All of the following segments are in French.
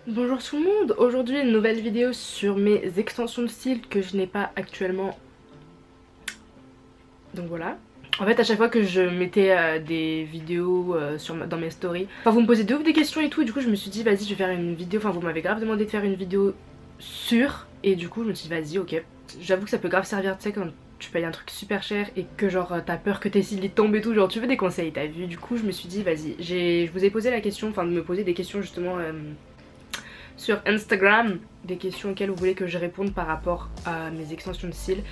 Bonjour tout le monde, aujourd'hui une nouvelle vidéo sur mes extensions de cils que je n'ai pas actuellement. Donc voilà. En fait à chaque fois que je mettais des vidéos dans mes stories, enfin vous me posez de ouf des questions et tout, et du coup je me suis dit vas-y je vais faire une vidéo, enfin vous m'avez grave demandé de faire une vidéo sur, et du coup je me suis dit vas-y ok. J'avoue que ça peut grave servir, tu sais, quand tu payes un truc super cher et que genre t'as peur que tes cils ils tombent et tout, genre tu veux des conseils, t'as vu. Du coup je me suis dit vas-y, je vous ai posé la question, enfin de me poser des questions justement sur Instagram, des questions auxquelles vous voulez que je réponde par rapport à mes extensions de cils.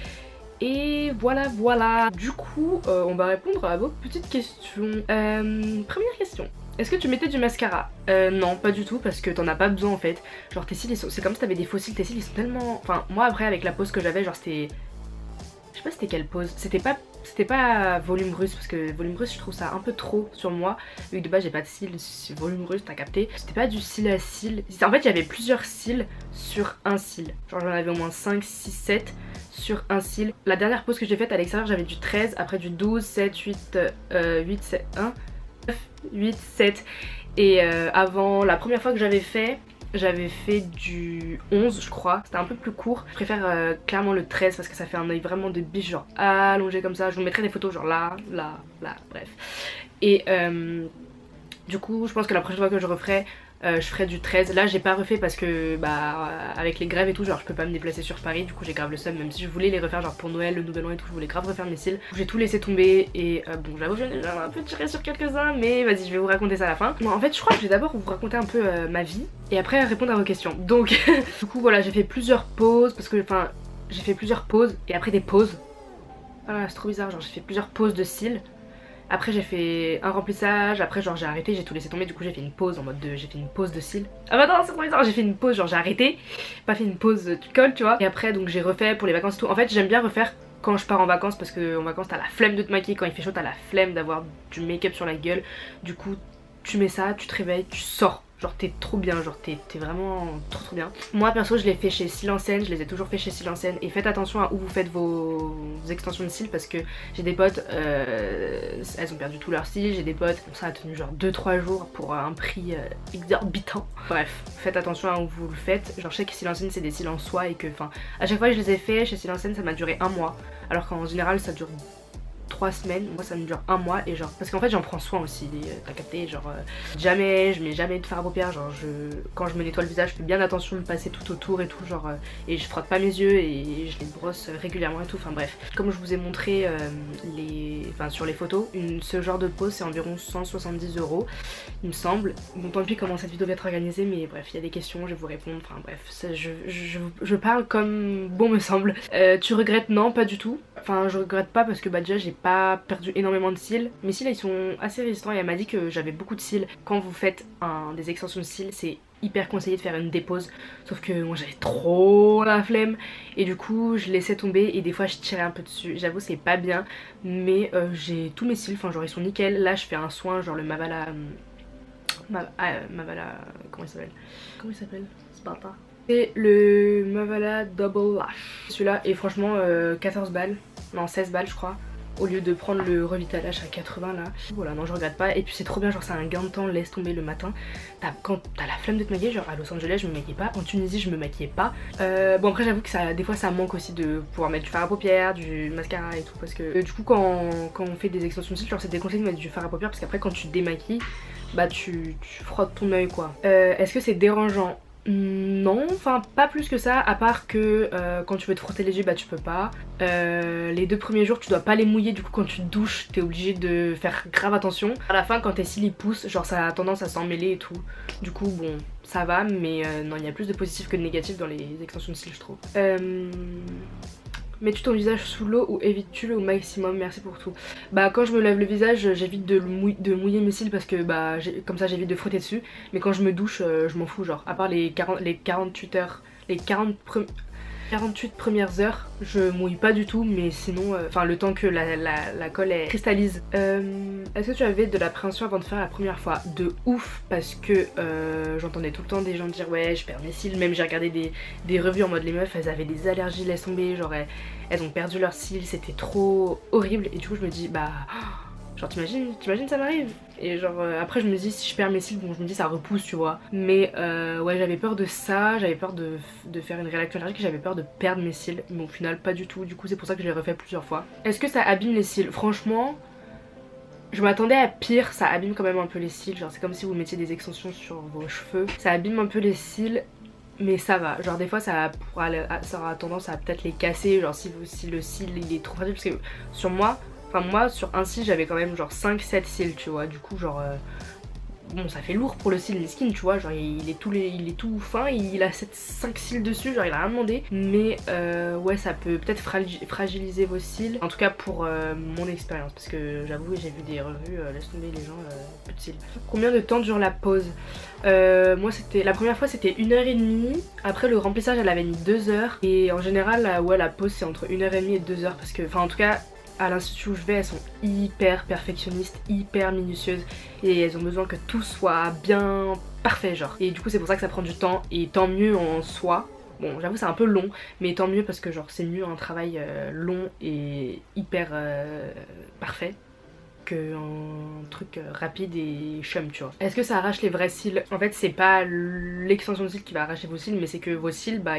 Et voilà. Du coup, on va répondre à vos petites questions. Première question. Est-ce que tu mettais du mascara? Non, pas du tout, parce que t'en as pas besoin en fait. Genre tes cils, c'est comme si t'avais des faux cils, tes cils ils sont tellement... Enfin, moi après avec la pose que j'avais, genre c'était... Je sais pas c'était quelle pose, c'était pas volume russe, parce que volume russe je trouve ça un peu trop sur moi, vu que de base j'ai pas de cils, volume russe t'as capté. C'était pas du cil à cils, en fait il y avait plusieurs cils sur un cil, genre j'en avais au moins 5, 6, 7 sur un cil. La dernière pose que j'ai faite à l'extérieur j'avais du 13, après du 12, 7, 8, 8, 7, 1, 9, 8, 7 et avant la première fois que j'avais fait du 11 je crois, c'était un peu plus court. Je préfère clairement le 13 parce que ça fait un œil vraiment de biche, genre allongé comme ça. Je vous mettrai des photos genre là, bref. Et du coup je pense que la prochaine fois que je referai, je ferai du 13. Là j'ai pas refait parce que bah avec les grèves et tout, genre je peux pas me déplacer sur Paris, du coup j'ai grave le seum, même si je voulais les refaire genre pour Noël, le nouvel an et tout, je voulais grave refaire mes cils. J'ai tout laissé tomber et bon j'avoue j'en ai un peu tiré sur quelques-uns, mais vas-y je vais vous raconter ça à la fin. Bon, en fait je crois que je vais d'abord vous raconter un peu ma vie et après répondre à vos questions. Donc du coup voilà, j'ai fait plusieurs pauses parce que enfin j'ai fait plusieurs pauses et après des pauses. Voilà, c'est trop bizarre, genre j'ai fait plusieurs pauses de cils. Après j'ai fait un remplissage, après genre j'ai arrêté, j'ai tout laissé tomber, du coup j'ai fait une pause en mode de... j'ai fait une pause de cils. Ah bah non c'est trop bizarre, j'ai fait une pause, genre j'ai arrêté, pas fait une pause tu colles tu vois. Et après donc j'ai refait pour les vacances et tout. En fait j'aime bien refaire quand je pars en vacances parce que en vacances t'as la flemme de te maquiller, quand il fait chaud t'as la flemme d'avoir du make-up sur la gueule. Du coup tu mets ça, tu te réveilles, tu sors. Genre t'es trop bien, genre t'es vraiment trop bien. Moi perso je l'ai fait chez Silancène, je les ai toujours fait chez Silancène. Et faites attention à où vous faites vos extensions de cils parce que j'ai des potes, elles ont perdu tout leur cils. J'ai des potes, ça a tenu genre 2-3 jours pour un prix exorbitant. Bref, faites attention à où vous le faites. Genre je sais que Silancène c'est des cils en soie et que enfin à chaque fois que je les ai fait chez Silancène ça m'a duré un mois. Alors qu'en général ça dure 3 semaines, moi ça me dure un mois et genre parce qu'en fait j'en prends soin aussi, t'as capté, genre jamais, je mets jamais de fard à paupières, genre quand je me nettoie le visage je fais bien attention de passer tout autour et tout, genre et je frotte pas mes yeux et je les brosse régulièrement et tout, enfin bref. Comme je vous ai montré sur les photos, ce genre de pose c'est environ 170 € il me semble. Bon tant pis comment cette vidéo va être organisée, mais bref il y a des questions, je vais vous répondre, enfin bref, ça, je parle comme bon me semble. Tu regrettes? Non pas du tout, enfin je regrette pas parce que bah déjà j'ai pas perdu énormément de cils. Mes cils ils sont assez résistants et elle m'a dit que j'avais beaucoup de cils. Quand vous faites des extensions de cils c'est hyper conseillé de faire une dépose, sauf que moi j'avais trop la flemme et du coup je laissais tomber et des fois je tirais un peu dessus. J'avoue c'est pas bien, mais j'ai tous mes cils, enfin genre ils sont nickel. Là je fais un soin genre le Mavala... Mavala... Comment il s'appelle ce bâtard? C'est le Mavala Double Lash. Celui-là est franchement 14 balles, non 16 balles je crois, au lieu de prendre le Revitalage à 80 là. Voilà, non je regrette pas et puis c'est trop bien, genre c'est un gain de temps, laisse tomber le matin. Quand t'as la flemme de te maquiller, genre à Los Angeles je me maquillais pas, en Tunisie je me maquillais pas. Bon après j'avoue que ça, des fois ça manque aussi de pouvoir mettre du fard à paupières, du mascara et tout, parce que du coup quand on fait des extensions de cils, genre c'est déconseillé de mettre du fard à paupières parce qu'après quand tu démaquilles, bah tu frottes ton œil quoi. Est-ce que c'est dérangeant? Non, enfin pas plus que ça, à part que quand tu veux te frotter les yeux bah tu peux pas. Les 2 premiers jours tu dois pas les mouiller, du coup quand tu te douches t'es obligé de faire grave attention. À la fin quand tes cils ils poussent, genre ça a tendance à s'emmêler et tout. Du coup bon ça va, mais non il y a plus de positif que de négatif dans les extensions de cils je trouve. Mets-tu ton visage sous l'eau ou évites-tu-le au maximum? Merci pour tout. Bah quand je me lave le visage j'évite de mouiller mes cils parce que bah comme ça j'évite de frotter dessus. Mais quand je me douche je m'en fous, genre à part les 48 heures, les 48 premières heures je mouille pas du tout, mais sinon enfin le temps que la colle elle cristallise. Est-ce que tu avais de l'appréhension avant de faire la première fois? De ouf, parce que j'entendais tout le temps des gens dire ouais je perds mes cils, même j'ai regardé des revues en mode les meufs elles avaient des allergies, laisse tomber, genre elles ont perdu leurs cils, c'était trop horrible et du coup je me dis bah Genre t'imagines ça m'arrive. Et genre après je me dis si je perds mes cils, bon je me dis ça repousse tu vois. Mais ouais j'avais peur de ça, j'avais peur de faire une réaction allergique, j'avais peur de perdre mes cils. Mais au final pas du tout, du coup c'est pour ça que je l'ai refait plusieurs fois. Est-ce que ça abîme les cils? Franchement je m'attendais à pire, ça abîme quand même un peu les cils. Genre c'est comme si vous mettiez des extensions sur vos cheveux. Ça abîme un peu les cils. Mais ça va, genre des fois ça aura tendance à peut-être les casser, genre si le cil il est trop fragile, parce que sur moi, enfin moi sur un cil j'avais quand même genre 5-7 cils tu vois, du coup genre bon ça fait lourd pour le cil des skins tu vois, genre il est tout fin, il a 5 cils dessus, genre il a rien demandé. Mais ouais ça peut peut-être fragiliser vos cils, en tout cas pour mon expérience, parce que j'avoue j'ai vu des revues, laisse tomber les gens, peu de cils. Combien de temps dure la pause? Moi c'était la première fois c'était 1h30, après le remplissage elle avait mis 2 heures, et en général ouais la pause c'est entre 1h30 et 2 heures, parce que enfin en tout cas à l'institut où je vais elles sont hyper perfectionnistes, hyper minutieuses, et elles ont besoin que tout soit bien parfait genre, et du coup c'est pour ça que ça prend du temps, et tant mieux en soi. Bon j'avoue c'est un peu long, mais tant mieux parce que genre c'est mieux un travail long et hyper parfait qu'un truc rapide et chum tu vois. Est-ce que ça arrache les vrais cils? En fait c'est pas l'extension de cils qui va arracher vos cils, mais c'est que vos cils bah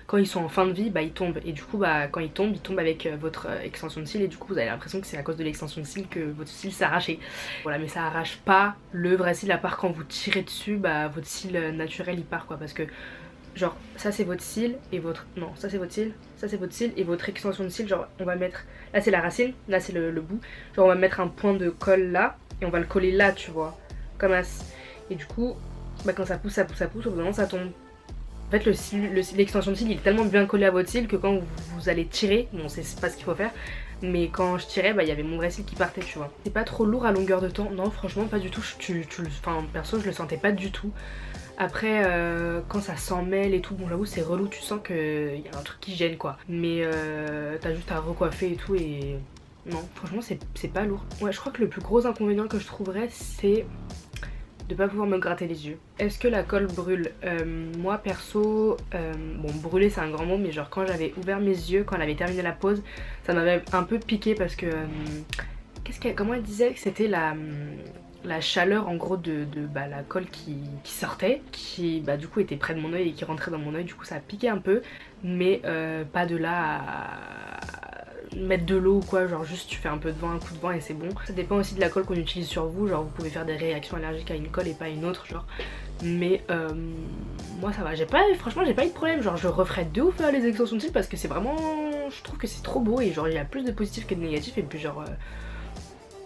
quand ils sont en fin de vie bah ils tombent, et du coup bah quand ils tombent avec votre extension de cils, et du coup vous avez l'impression que c'est à cause de l'extension de cils que votre cil s'est arraché. Voilà, mais ça arrache pas le vrai cil, à part quand vous tirez dessus bah votre cil naturel il part quoi, parce que genre ça c'est votre cil et votre... non ça c'est votre cil, ça c'est votre cil et votre extension de cil, genre on va mettre... là c'est la racine, là c'est le bout, genre on va mettre un point de colle là et on va le coller là tu vois, comme as. Et du coup bah quand ça pousse au bout d'un moment ça tombe. En fait l'extension de cil il est tellement bien collé à votre cil que quand vous allez tirer, bon c'est pas ce qu'il faut faire, mais quand je tirais bah il y avait mon vrai cil qui partait tu vois. C'est pas trop lourd à longueur de temps? Non franchement pas du tout, enfin perso je le sentais pas du tout. Après quand ça s'en mêle et tout, bon j'avoue c'est relou, tu sens qu'il y a un truc qui gêne quoi. Mais t'as juste à recoiffer et tout, et non franchement c'est pas lourd. Ouais je crois que le plus gros inconvénient que je trouverais c'est de pas pouvoir me gratter les yeux. Est-ce que la colle brûle? Moi perso, bon brûler c'est un grand mot, mais genre quand j'avais ouvert mes yeux, quand elle avait terminé la pause, ça m'avait un peu piqué parce que... comment elle disait que c'était la chaleur en gros de bah, la colle qui sortait, qui bah, du coup était près de mon oeil et qui rentrait dans mon oeil, du coup ça a piqué un peu, mais pas de là à mettre de l'eau ou quoi, genre juste tu fais un peu de vent, un coup de vent et c'est bon. Ça dépend aussi de la colle qu'on utilise sur vous, genre vous pouvez faire des réactions allergiques à une colle et pas à une autre genre, mais moi ça va, franchement j'ai pas eu de problème, genre je referais de ouf les extensions de cils parce que c'est vraiment, je trouve que c'est trop beau, et genre il y a plus de positifs que de négatifs, et puis genre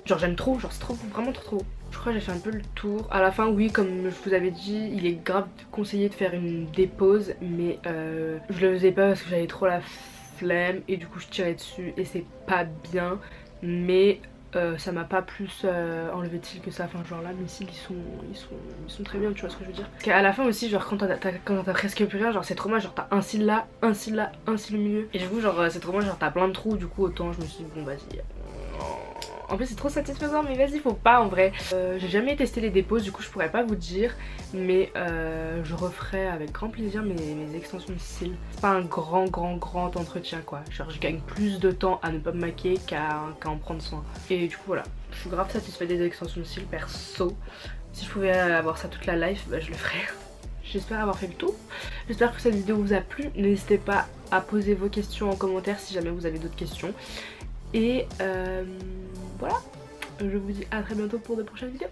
j'aime trop, genre c'est trop, vraiment trop beau. Je crois que j'ai fait un peu le tour. À la fin oui, comme je vous avais dit, il est grave conseillé de faire une dépose, mais je le faisais pas parce que j'avais trop la flemme et du coup je tirais dessus et c'est pas bien, mais ça m'a pas plus enlevé de cils que ça. Enfin genre là mes cils ils sont très bien, tu vois ce que je veux dire. Parce qu'à la fin aussi genre quand t'as presque plus rien, genre c'est trop mal, genre t'as un cil là, un cil là, un cil au milieu, et du coup genre c'est trop mal, genre t'as plein de trous, du coup autant je me suis dit bon vas-y. En plus c'est trop satisfaisant, mais vas-y faut pas en vrai. J'ai jamais testé les déposes, du coup je pourrais pas vous dire, mais je referai avec grand plaisir mes extensions de cils. C'est pas un grand entretien quoi, genre je gagne plus de temps à ne pas me maquiller qu'à en prendre soin. Et du coup voilà, je suis grave satisfaite des extensions de cils perso. Si je pouvais avoir ça toute la life, bah, je le ferais. J'espère avoir fait le tour, j'espère que cette vidéo vous a plu, n'hésitez pas à poser vos questions en commentaire si jamais vous avez d'autres questions. Et voilà, je vous dis à très bientôt pour de prochaines vidéos.